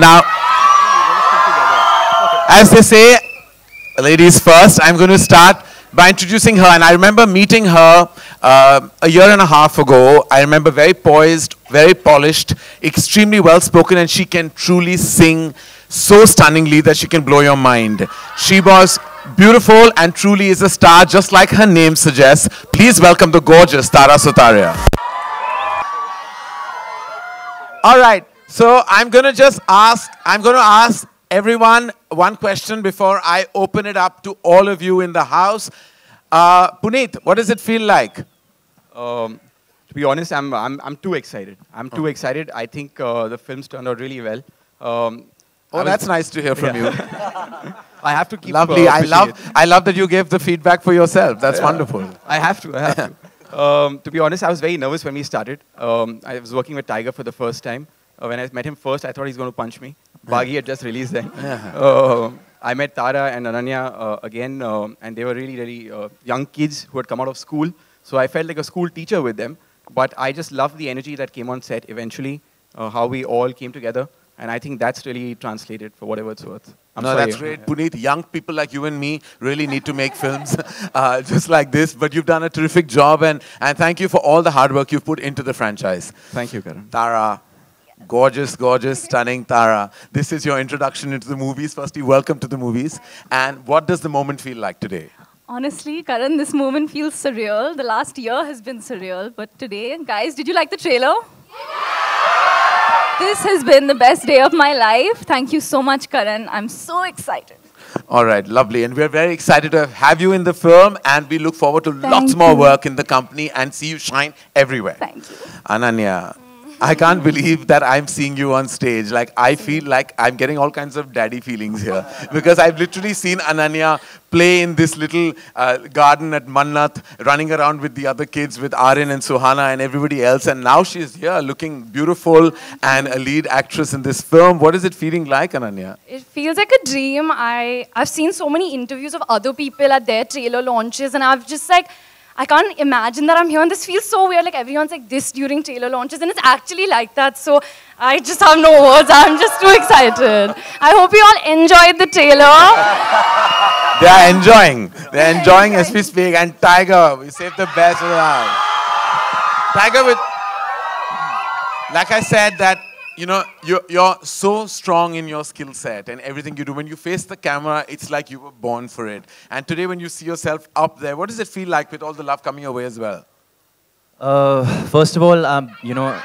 Now, as they say, ladies first, I'm going to start by introducing her. And I remember meeting her a year and a half ago. I remember very poised, very polished, extremely well-spoken, and she can truly sing so stunningly that she can blow your mind. She was beautiful and truly is a star, just like her name suggests. Please welcome the gorgeous Tara Sutaria. All right, so I'm going to ask everyone one question before I open it up to all of you in the house. Puneet, what does it feel like? To be honest, I'm too excited. I'm too excited. I think the film's turned out really well. That's nice to hear from you. I have to keep. Lovely. I love that you gave the feedback for yourself. That's wonderful. I have to. To be honest, I was very nervous when we started. I was working with Tiger for the first time. When I met him first, I thought he's going to punch me. Baghi had just released then. I met Tara and Ananya again, and they were really, really young kids who had come out of school. So I felt like a school teacher with them. But I just loved the energy that came on set eventually, how we all came together. And I think that's really translated for whatever it's worth. That's great. Puneet, young people like you and me really need to make films just like this. But you've done a terrific job. And thank you for all the hard work you've put into the franchise. Thank you, Karan. Tara. Gorgeous, gorgeous, stunning Tara. This is your introduction into the movies. Firstly, welcome to the movies. And what does the moment feel like today? Honestly, Karan, this moment feels surreal. The last year has been surreal. But today, guys, did you like the trailer? This has been the best day of my life. Thank you so much, Karan. I'm so excited. All right, lovely. And we're very excited to have you in the film. And we look forward to lots more work in the company and see you shine everywhere. Thank you. Ananya. I can't believe that I'm seeing you on stage. Like, I feel like I'm getting all kinds of daddy feelings here. Because I've literally seen Ananya play in this little garden at Mannat, running around with the other kids, with Aryan and Suhana and everybody else. And now she's here looking beautiful and a lead actress in this film. What is it feeling like, Ananya? It feels like a dream. I've seen so many interviews of other people at their trailer launches, and I've just like, I can't imagine that I'm here, and this feels so weird, like everyone's like this during trailer launches, and it's actually like that, so I just have no words. I'm just too excited. I hope you all enjoyed the trailer. They are enjoying. They're enjoying as we speak, and Tiger, we saved the best for the last. Tiger, like I said, that you know, you're so strong in your skill set and everything you do. When you face the camera, it's like you were born for it. And today when you see yourself up there, what does it feel like with all the love coming your way as well? First of all, you know,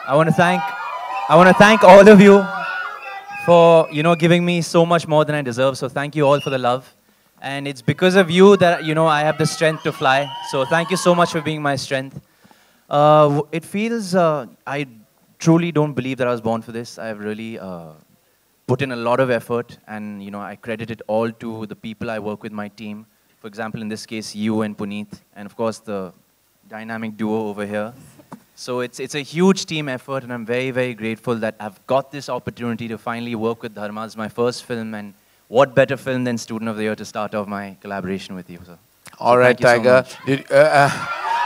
I want to thank all of you for, you know, giving me so much more than I deserve. So thank you all for the love. And it's because of you that, you know, I have the strength to fly. So thank you so much for being my strength. It feels, I truly don't believe that I was born for this. I've really put in a lot of effort, and you know, I credit it all to the people I work with, my team. For example, in this case, you and Puneet, and of course the dynamic duo over here. So it's a huge team effort, and I'm very, very grateful that I've got this opportunity to finally work with Dharma. It's my first film, and what better film than Student of the Year to start off my collaboration with you. So, all right, Tiger. So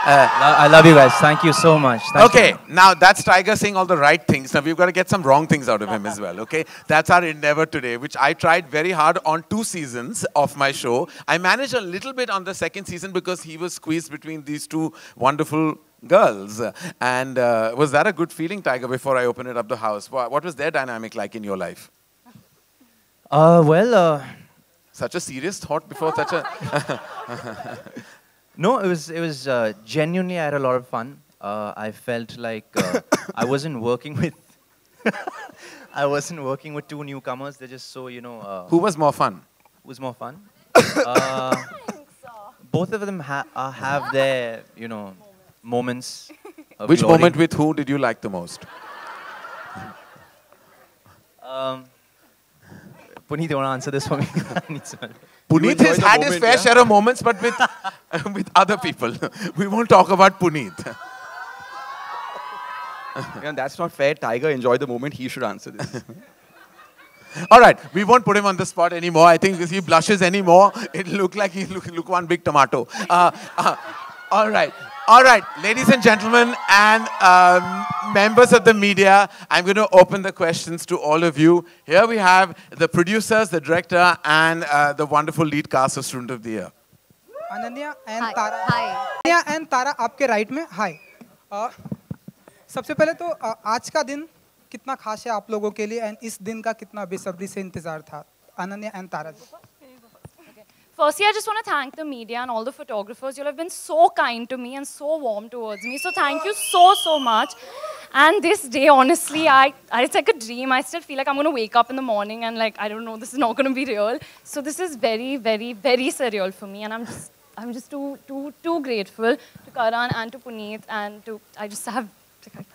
I love you guys. Thank you so much. Okay, now that's Tiger saying all the right things. Now we've got to get some wrong things out of him as well, okay? That's our endeavor today, which I tried very hard on 2 seasons of my show. I managed a little bit on the 2nd season because he was squeezed between these 2 wonderful girls. And was that a good feeling, Tiger, before I open it up the house? What was their dynamic like in your life? Such a serious thought before such a... No, it was genuinely, I had a lot of fun. I felt like I wasn't working with I wasn't working with 2 newcomers. They're just so, you know. Who was more fun? Who was more fun? Both of them have their, you know, moments. Which glory. moment with who did you like the most? Puneet, you want to answer this for me? Puneet has had his fair share of moments, but with, with other people. We won't talk about Puneet. Yeah, that's not fair. Tiger enjoyed the moment. He should answer this. All right, we won't put him on the spot anymore. I think if he blushes anymore, it'll look like he look one big tomato. All right. All right, ladies and gentlemen, and members of the media, I'm going to open the questions to all of you. Here we have the producers, the director, and the wonderful lead cast of Student of the Year. Ananya and Hi. Tara Hi. Ananya and Tara आपके right में हाय सबसे पहले तो आज का दिन कितना खास है आप लोगों के लिए एंड इस दिन का कितना बेसब्री से इंतजार था Ananya and Tara ji Firstly, I just want to thank the media and all the photographers. You have been so kind to me and so warm towards me. So thank you so much. And this day, honestly, it's like a dream. I still feel like I'm going to wake up in the morning and like, I don't know, this is not going to be real. So this is very, very, very surreal for me. And I'm just too grateful to Karan and to Puneet and I just have...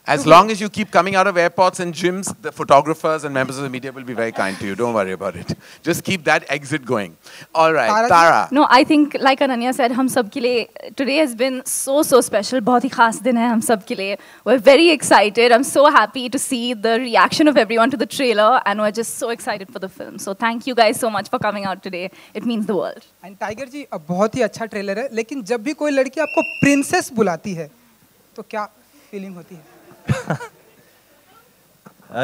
As long as you keep coming out of airports and gyms, the photographers and members of the media will be very kind to you. Don't worry about it. Just keep that exit going. All right, Tara. No, I think like Ananya said, हम सब के लिए today has been so special. बहुत ही खास दिन है हम सब के लिए. We're very excited. I'm so happy to see the reaction of everyone to the trailer, and we're just so excited for the film. So thank you guys so much for coming out today. It means the world. And Tiger ji बहुत ही अच्छा trailer है लेकिन जब भी कोई लड़की आपको प्रिंसेस बुलाती है तो क्या फीलिंग होती है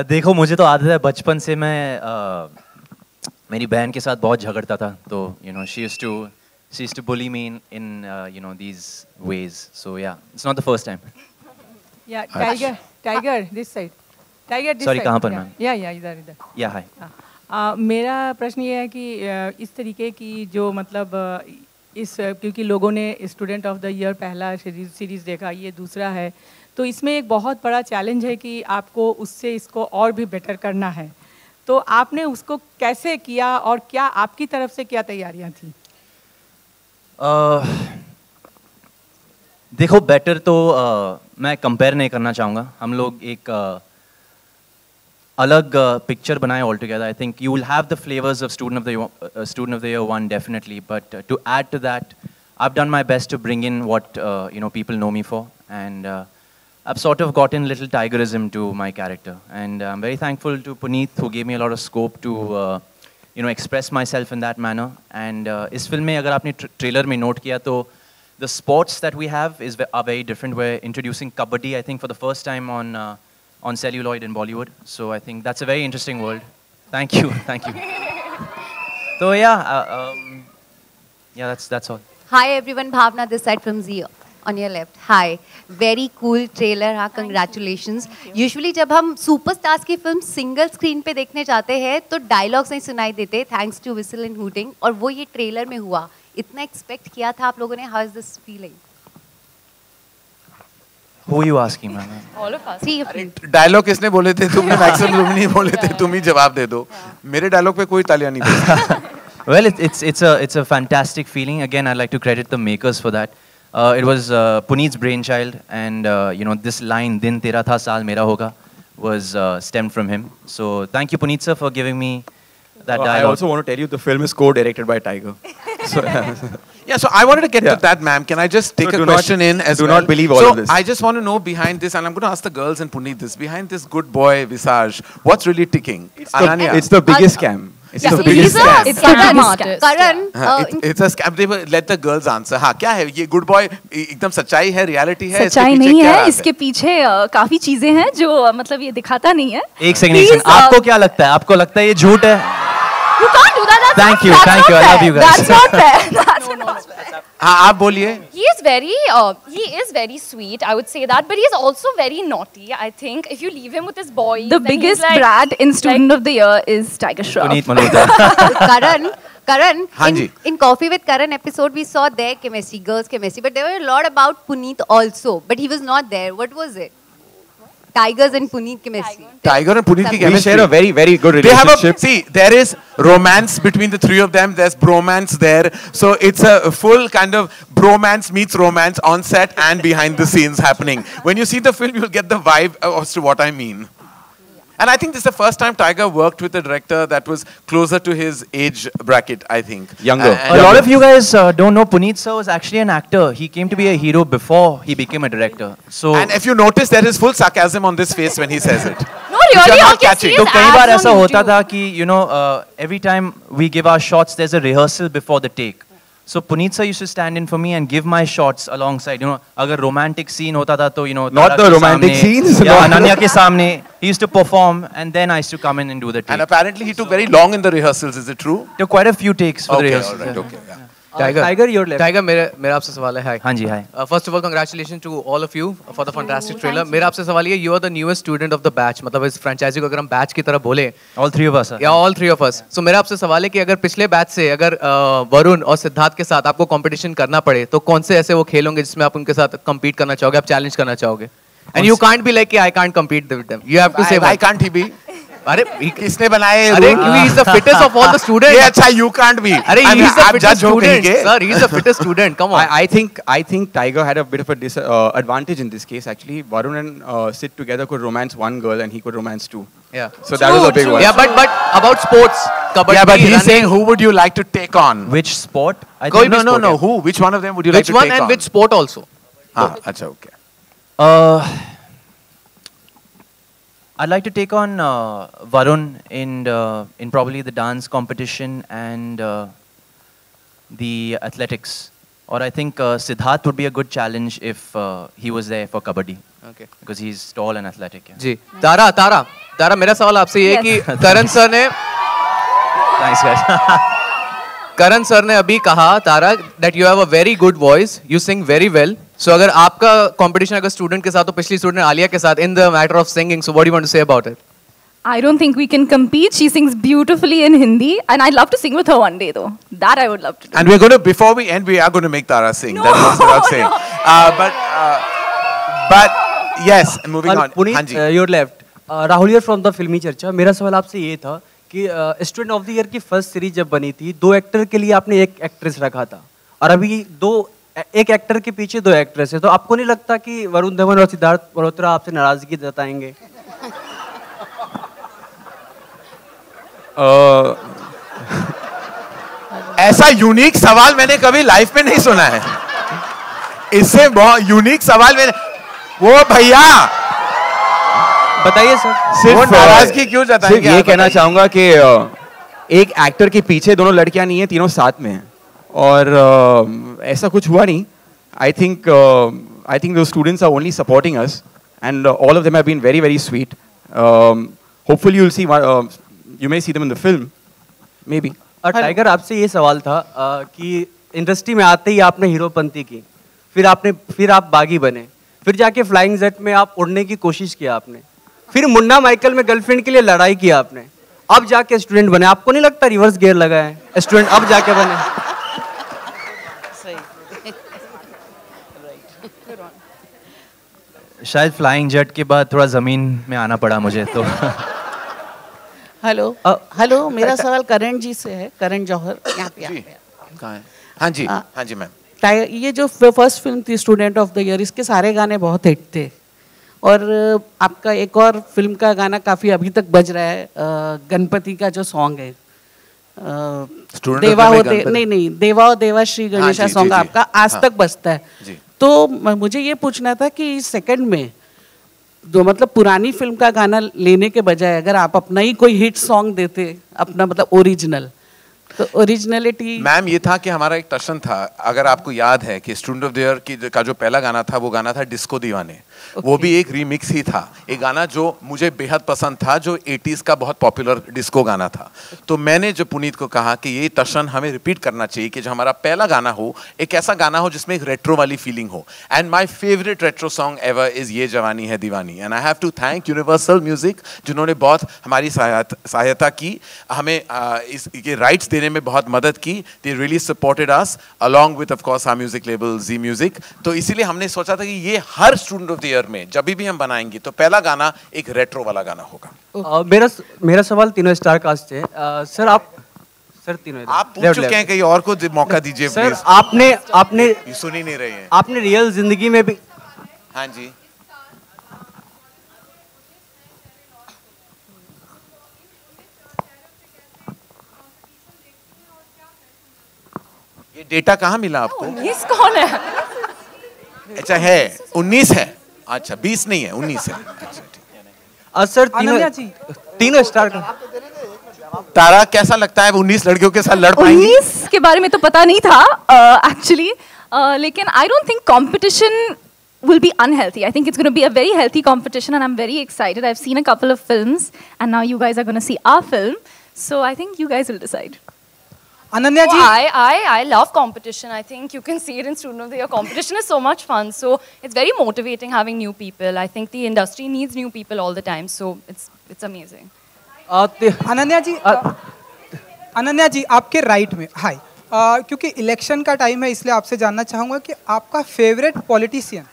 देखो मुझे तो आदत है बचपन से मैं मेरी बहन के साथ बहुत झगड़ता था तो she used to bully me in these ways, so yeah, it's not the first time. Yeah, Tiger this side. Tiger this Sorry, side. कहाँ पर मैम? Yeah, इधर. Yeah, hi. मेरा प्रश्न ये है कि इस तरीके की जो मतलब क्योंकि लोगों ने स्टूडेंट ऑफ द ईयर पहला सीरीज देखा, ये दूसरा है, तो इसमें एक बहुत बड़ा चैलेंज है कि आपको उससे इसको और भी बेटर करना है, तो आपने उसको कैसे किया और क्या आपकी तरफ से क्या तैयारियां थी? देखो बेटर तो मैं कंपेयर नहीं करना चाहूँगा. हम लोग एक अलग पिक्चर बनाए all together. I think you will have the flavours of student of the year one definitely, but to add to that I've done my best to bring in what people know me for, and I've sort of gotten little tigerism to my character, and I'm very thankful to Puneet who gave me a lot of scope to express myself in that manner. And इस film में अगर आपने trailer में note किया तो the sports that we have are very different. We're introducing kabaddi, I think, for the first time on celluloid in Bollywood. So I think that's a very interesting world. Thank you. So yeah, that's all. Hi everyone, Bhavna this side from Zee on your left. Hi, very cool trailer. हाँ, congratulations. Usually जब हम superstars की film single screen पे देखने जाते हैं तो dialogues नहीं सुनाई देते, thanks to whistle and hooting, और वो ये ट्रेलर में हुआ. इतना एक्सपेक्ट किया था आप लोगों ने? How is this feeling? Who are you asking, man? All of us. Three of you. Dialogue किसने बोले थे? तुमने मैक्सिमम तुम नहीं बोले थे, तुम ही जवाब दे दो. मेरे डायलॉग पे कोई तालियां नहीं बजती. Well, it's a fantastic feeling. Again, I'd like to credit the makers for that. It was Puneet's brainchild, and this line "Din tera tha, saal mera hoga" was stemmed from him. So thank you, Puneet sir, for giving me that dialogue. I also want to tell you the film is co-directed by Tiger. So, yeah, so I wanted to get to that, ma'am. Can I just take a question in as well? Do not believe all of this. So I just want to know behind this, and I'm going to ask the girls and Puneet this, behind this good boy visage, what's really ticking? Ananya. It's the biggest scam. It's the biggest He's scam. a scam artist. Karan, It's a scam. Let the girls answer. हाँ, क्या है ये good boy? एकदम सच्चाई है, reality है? सच्चाई नहीं है, इसके पीछे काफी चीजें हैं जो मतलब ये दिखाता नहीं है. एक सेकंड, आपको क्या लगता है? आपको लगता है ये झूठ है? You can't do that. Thank you. I love you guys. That's not fair. That's not fair. हाँ, आप बोलिए. He is very sweet, I would say that, but he is also very naughty. I think if you leave him with his boys, The biggest brat in Student of the Year is Tiger Shroff. Puneet Malhotra. Karan, Hanji. in Coffee with Karan episode, we saw their chemistry, girls' chemistry, but there were a lot about Puneet also, but he was not there. What was it? Tiger's and Puneet chemistry. Tiger and Puneet की We chemistry. share a very, very good They have relationship. see, there is romance between the three of them. There's bromance there. So it's a full kind of bromance meets romance on set and behind the scenes happening. When you see the film, you'll get the vibe as to what I mean. And I think this is the first time Tiger worked with a director that was closer to his age bracket, I think. Younger. A lot of you guys don't know Puneet sir was actually an actor. He came to be a hero before he became a director. So And if you notice, there is full sarcasm on this face when he says it. No, really, Which I'm not okay, catching. see तो his कई ads bar on ऐसा होता YouTube. था कि every time we give our shots, there's a rehearsal before the take. So Puneet sir used to stand in for me and give my shots alongside. You know, अगर romantic scene होता था तो Not the romantic scenes. Yeah, Ananya के सामने. He used to perform and then I used to come in and do the take. And apparently he took very long in the rehearsals. Is it true? Took quite a few takes for the rehearsals. All right, okay. Yeah. Tiger, you're left. Tiger, मेरा आपसे सवाल है. Hi. हाँ जी, hi. First of all, congratulations to all of you for the fantastic trailer. मेरा आपसे सवाल ये, you are the newest student of the batch. मतलब इस franchise को अगर हम batch की तरह बोले. All three of us. Yeah, all three of us. So मेरा आपसे सवाल है कि अगर पिछले batch से अगर वरुण और सिद्धार्थ के साथ आपको competition करना पड़े, तो कौन से ऐसे वो खेल होंगे जिसमें आप उनके साथ compete करना चाहोगे, आप challenge करना चाहोगे? And you can't be like कि I can't compete with them. You have to say why can't he be? अरे किसने बनाए? अरे he is the fittest of all the students. ये अच्छा, you can't be. अरे he is the fittest student. Sir, he is the fittest student. Come on. I think Tiger had a bit of a advantage in this case. Actually, Varun and Sid together could romance one girl, and he could romance two. Yeah. So that was a big one. Yeah, but about sports, kabaddi. Yeah, but he's saying who would you like to take on? Which sport? No. Who? Which one of them would you like to take on? Which one and which sport also? Ah, अच्छा, okay. I'd like to take on Varun in probably the dance competition and the athletics. Or I think Siddharth would be a good challenge if he was there for kabaddi. Okay. Because he's tall and athletic. Yeah. जी. तारा मेरा सवाल आपसे ये है कि करण sir ने Thanks guys. करण sir ने अभी कहा तारा that you have a very good voice, you sing very well. So अगर आपका competition अगर student के साथ तो पिछली student आलिया के साथ in the matter of singing, so what do you want to say about it? I don't think we can compete. She sings beautifully in Hindi, and I'd love to sing with her one day, though. That I would love to do. And we're going to, before we end, we are going to make Tara sing. No, that goes without saying. no. But yes, moving on. Puneet, you're left. Rahul here from the Filmi Charcha. मेरा सवाल आपसे ये था कि student of the year की first series जब बनी थी, 2 एक्टर के लिए आपने 1 एक्ट्रेस रखा था, और अभी एक एक्टर के पीछे 2 एक्ट्रेस है, तो आपको नहीं लगता कि वरुण धवन और सिद्धार्थ मल्होत्रा आपसे नाराजगी जताएंगे? ऐसा यूनिक सवाल मैंने कभी लाइफ में नहीं सुना है. इससे बहुत यूनिक सवाल मैंने, वो भैया बताइए सर. सिर्फ नाराजगी क्यों जताएंगे? सिर्फ ये कहना चाहूंगा कि एक एक्टर के पीछे दोनों लड़कियां नहीं है, तीनों साथ में हैं, और ऐसा कुछ हुआ नहीं. I think the students are only supporting us, and all of them have been very very sweet. Hopefully you will see, you may see them in the film, maybe. और टाइगर, आपसे ये सवाल था कि इंडस्ट्री में आते ही आपने हीरोपंती की, फिर आप बागी बने, फिर जाके फ्लाइंग जेट में आप उड़ने की कोशिश किया आपने, फिर मुन्ना माइकल में गर्लफ्रेंड के लिए लड़ाई किया आपने, अब जाके स्टूडेंट बने. आपको नहीं लगता रिवर्स गियर लगा है, स्टूडेंट अब जाके बने? शायद फ्लाइंग जेट के बाद थोड़ा जमीन में आना पड़ा मुझे तो. हेलो, मेरा सवाल करण जी से है. करण जौहर यहाँ पे कहाँ है? हाँ जी मैम. ये जो फर्स्ट फिल्म थी स्टूडेंट ऑफ द ईयर, इसके सारे गाने बहुत हिट थे, और आपका एक और फिल्म का गाना काफ़ी अभी तक बज रहा है, गणपति का जो सॉन्ग है, देवा हो देवा श्री गणेशा सॉन्ग आपका आज तक बजता है. तो मुझे ये पूछना था कि सेकंड में जो मतलब पुरानी फिल्म का गाना लेने के बजाय अगर आप अपना ही कोई हिट सॉन्ग देते, अपना मतलब ओरिजिनल, तो ओरिजिनलिटी. मैम, ये था कि हमारा एक टशन था, अगर आपको याद है कि स्टूडेंट ऑफ द ईयर का जो पहला गाना था, वो गाना था डिस्को दीवाने. वो भी एक रीमिक्स ही था, एक गाना जो मुझे बेहद पसंद था, जो 80s का बहुत पॉपुलर डिस्को गाना था. तो मैंने जो पुनीत को कहा कि ये टशन हमें रिपीट करना चाहिए, कि जो हमारा पहला गाना हो, एक ऐसा गाना हो जिसमें एक रेट्रो वाली फीलिंग हो. And my favourite retro song ever is Yeh Jawaani Hai Deewani. And I have to thank Universal Music, जिन्होंने बहुत हमारी सहायता की, हमें इसके राइट्स देने में बहुत मदद की. They really supported us along with of course our music label Zee music. तो इसीलिए हमने सोचा था कि ये हर स्टूडेंट ऑफ द ईयर में जब भी हम बनाएंगे तो पहला गाना एक रेट्रो वाला गाना होगा. मेरा सवाल तीनों स्टार कास्ट से. सर आप पूछ चुके हैं, कहीं और को मौका दीजिए सर. आपने सुन ही नहीं रहे हैं. आपने रियल जिंदगी में भी. हाँ जी. ये डेटा कहाँ मिला आपको? 19 कौन है? अच्छा है, 19 है. अच्छा 20 नहीं है, 19 है. अच्छा ठीक है. सर तीनों स्टार का तारा कैसा लगता है 19 लड़कियों के साथ लड़ पाएंगी? 19 के बारे में तो पता नहीं था actually, लेकिन I don't think competition will be unhealthy. I think it's going to be a very healthy competition, and I'm very excited. I've seen a couple of films, and now you guys are going to see our film. So I think you guys will decide. Ananya ji, I love competition. I think you can see it in Student of the Year. Competition is so much fun. So it's very motivating having new people. I think the industry needs new people all the time. So it's amazing. Ananya जी आपके right में हाय, क्योंकि election का time है इसलिए आपसे जानना चाहूंगा कि आपका फेवरेट पॉलिटिशियन।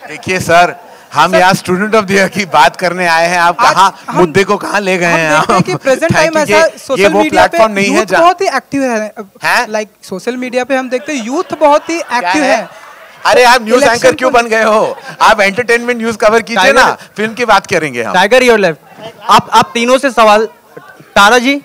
देखिए सर, हम यहाँ स्टूडेंट ऑफ द ईयर की बात करने आए हैं, आप कहाँ मुद्दे को कहाँ ले गए हैं? हम कि प्रेजेंट टाइम ऐसा सोशल मीडिया पे नहीं है, बहुत ही एक्टिव है, लाइक सोशल मीडिया पे हम देखते हैं यूथ बहुत ही एक्टिव है। अरे आप न्यूज एंकर क्यों बन गए हो? आप एंटरटेनमेंट न्यूज कवर कीजिए ना, फिल्म की बात करेंगे हम। टाइगर योर लेफ्ट, आप तीनों से सवाल, तारा जी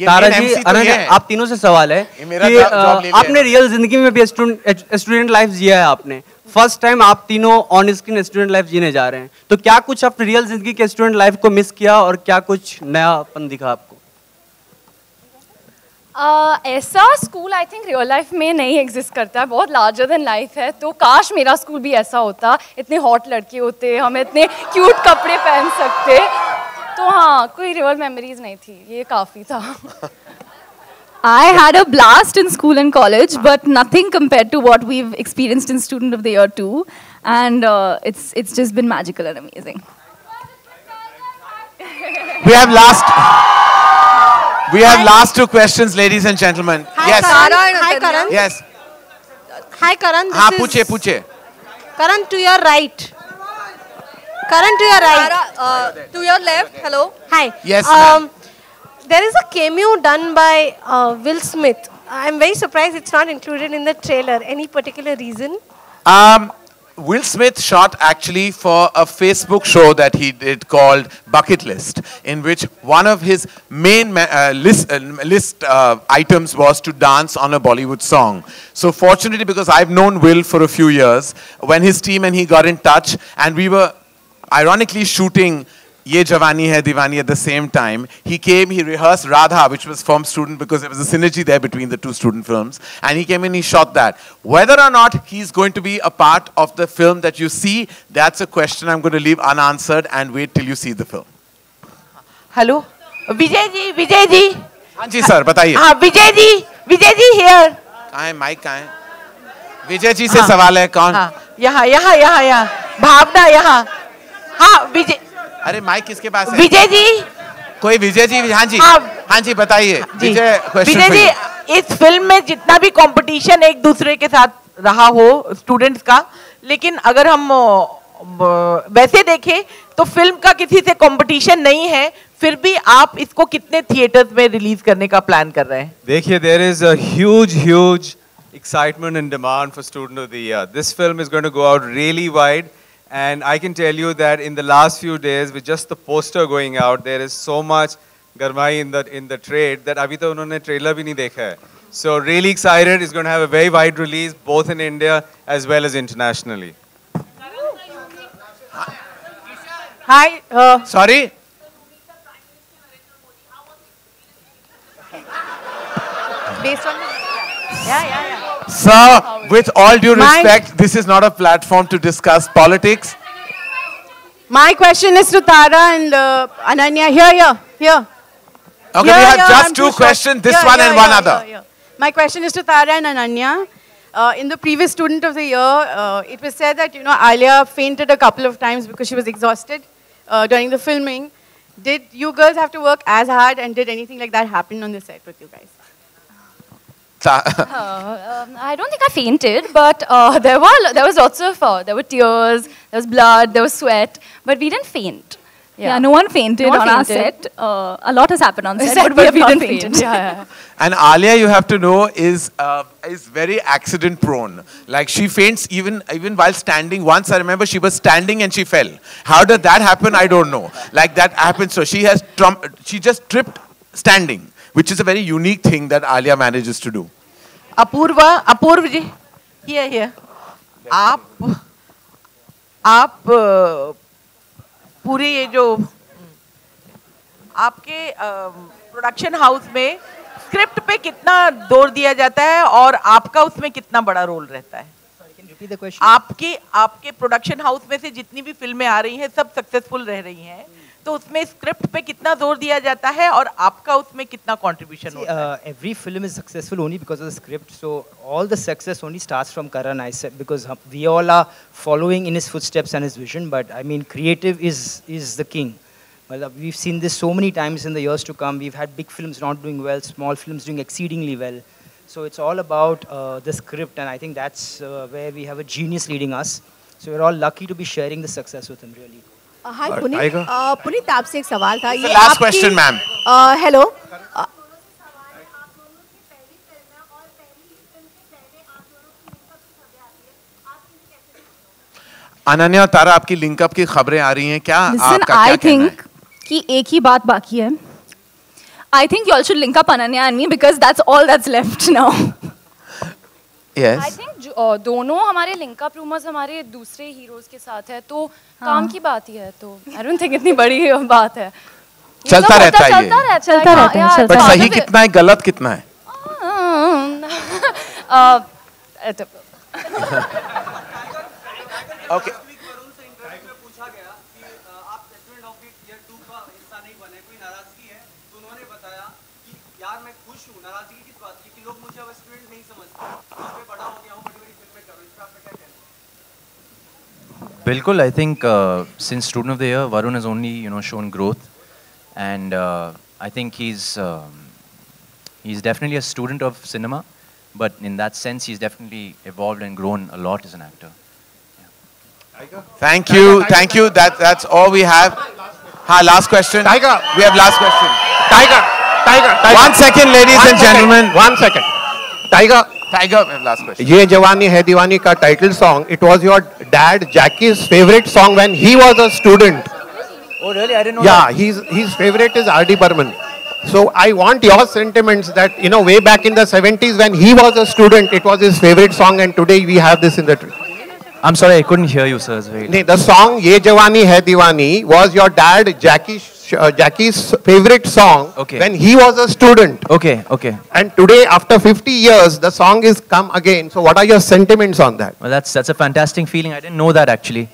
आप तीनों से सवाल है कि आपने रियल जिंदगी में भी स्टूडेंट लाइफ जिया है, आपने फर्स्ट टाइम आप तीनों ऑन स्क्रीन स्टूडेंट लाइफ जीने जा रहे हैं, तो क्या कुछ आप रियल जिंदगी के स्टूडेंट लाइफ को मिस किया और क्या कुछ नयापन दिखा आपको? ऐसा school I think real life में नहीं एग्जिस्ट करता है, बहुत लार्जर देन लाइफ है। तो काश मेरा स्कूल भी ऐसा होता, इतने हॉट लड़के होते, हम इतने क्यूट कपड़े पहन सकते। तो हाँ, कोई रियल मेमोरीज नहीं थी, ये काफी था। I had a blast in school and college, but nothing compared to what we've experienced in Student of the Year 2, and it's just been magical and amazing. We have last two questions, ladies and gentlemen. Hi, yes. Karan. Hi, Karan. Yes. Hi, Karan. हाँ, पूछे. Karan, to your right. Karan, to your right. To your left. Hello. Hi. Yes, ma'am. There is a cameo done by Will Smith. I'm very surprised it's not included in the trailer. Any particular reason? Will Smith shot actually for a Facebook show that he did called Bucket List, in which one of his main list items was to dance on a Bollywood song. So fortunately, because I've known Will for a few years, when his team and he got in touch, and we were ironically shooting Ye Jawani Hai Diwani at the same time, he came, he rehearsed Radha, which was from Student, because there was a synergy there between the two student films, and he came in, he shot that. Whether or not he's going to be a part of the film that you see, that's a question I'm going to leave unanswered and wait till you see the film. Hello? Vijay ji. हाँ जी sir, बताइए. हाँ, Vijay ji here. कहाँ है mic, कहाँ है? विजय जी से सवाल है, कौन? हाँ, यहाँ. भावना यहाँ. हाँ, विजय. अरे माइक किसके पास है? विजय जी. कोई विजय जी? हाँ जी बताइए. विजय जी, इस फिल्म में जितना भी कंपटीशन एक दूसरे के साथ रहा हो स्टूडेंट्स का, लेकिन अगर हम वैसे देखें तो फिल्म का किसी से कंपटीशन नहीं है, फिर भी आप इसको कितने थिएटर्स में रिलीज करने का प्लान कर रहे हैं? देखिए, there is a huge excitement and demand for Student of the Year. This film is going to go out really wide. And I can tell you that in the last few days, with just the poster going out, there is so much garmai in the trade that abhi to unhone trailer bhi nahi dekha hai. So really excited. It's going to have a very wide release, both in India as well as internationally. Hi. Sorry. Based on yeah. Sir, with all due respect, this is not a platform to discuss politics. My question is to Tara and Ananya. Here. Okay, we have just two questions, this one and one other. My question is to Tara and Ananya. In the previous Student of the Year, it was said that, Alia fainted a couple of times because she was exhausted during the filming. Did you girls have to work as hard, and did anything like that happen on the set with you guys? I don't think I fainted, but there was lots of there were tears, there was blood, there was sweat, but we didn't faint. Yeah, no one fainted on our set. A lot a lot on set, but we didn't faint. Yeah. And Alia, you have to know, is very accident prone. Like she faints even while standing. Once I remember she was standing and she fell. How did that happen? I don't know. Like that happened. So she just tripped standing, which is a very unique thing that Alia manages to do. Apurva ji, here. आप पूरे ये जो आपके production house में script पे कितना जोर दिया जाता है और आपका उसमें कितना बड़ा रोल रहता है? आपके प्रोडक्शन हाउस में से जितनी भी फिल्में आ रही हैं सब सक्सेसफुल रह रही हैं, तो उसमें स्क्रिप्ट पे कितना जोर दिया जाता है और आपका उसमें कितना कंट्रीब्यूशन होता है? Every film is successful only because of the script. So all the success only starts from Karan, I said, because we all are following in his footsteps and his vision. But I mean, creative is the king. Well, we've seen this so many times in the years to come. We've had big films not doing well, small films doing exceedingly well. So it's all about the script, and I think that's where we have a genius leading us. So we're all lucky to be sharing the success with him, really. Hi, Puneet. Puneet, आपसे एक सवाल था. The last question, ma'am. Hello. Ananya और तारा, आपकी linkup की खबरें आ रही हैं क्या? Listen, I think कि एक ही बात बाकी है. I think you all should link up Ananya and me because that's all that's left now. Yes. I think दोनों हमारे लिंकअप रूमर्स हमारे दूसरे हीरोज के साथ है, तो काम की बात ही है, तो I don't think इतनी बड़ी बात है. चलता रहता है ये. चलता रहता है. बट सही कितना है, गलत कितना है? Okay. Bilkul, I think since Student of the Year, Varun has only shown growth, and I think he's definitely a student of cinema, but in that sense he's definitely evolved and grown a lot as an actor. Thank you, thank you. That's all we have. Last question. Tiger, we have last question. Tiger. 1 second, ladies and gentlemen. 1 second. Tiger, we have last question. ये जवानी है दीवानी का title song. It was your dad Jackie's favorite song when he was a student. Oh really? I didn't know. Yeah, that. his favorite is R.D. Burman. So I want your sentiments that way back in the 70s when he was a student, it was his favorite song, and today we have this in the. I'm sorry, I couldn't hear you, sir. The song "Ye Jawani Hai Diwani" was your dad Jackie's favorite song when he was a student. Okay. And today, after 50 years, the song is come again. So, what are your sentiments on that? Well, that's a fantastic feeling. I didn't know that actually,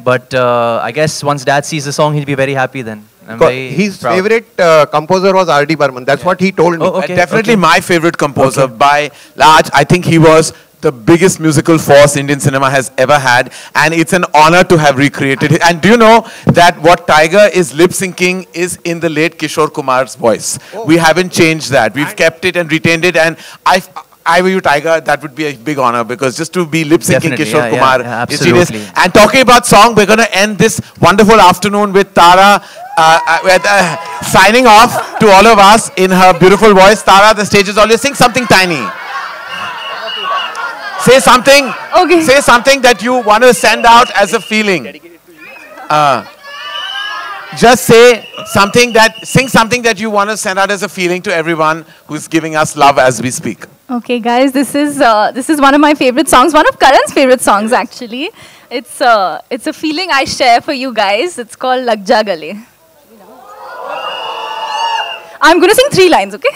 but I guess once Dad sees the song, he'll be very happy then. I'm very His proud. favorite composer was R.D. Burman. That's what he told me. Definitely my favorite composer by large. I think he was the biggest musical force Indian cinema has ever had, and it's an honor to have recreated it. And do you know that what Tiger is lip syncing is in the late Kishore Kumar's voice? We haven't changed that. We've kept it and retained it, and I were you, Tiger, that would be a big honor, because just to be lip syncing Definitely, Kishore yeah, Kumar yeah, is genius. absolutely. And talking about song, we're going to end this wonderful afternoon with Tara signing off to all of us in her beautiful voice. Tara, the stage is all yours. Sing something tiny. Say something. Okay. Say something that you want to send out as a feeling. Just say something sing something that you want to send out as a feeling to everyone who's giving us love as we speak. Okay, guys, this is one of my favorite songs. One of Karan's favorite songs, actually. It's a feeling I share for you guys. It's called Lag Ja Gale. I'm going to sing 3 lines, okay?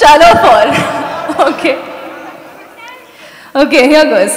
Chalo for. Okay. Okay, here goes.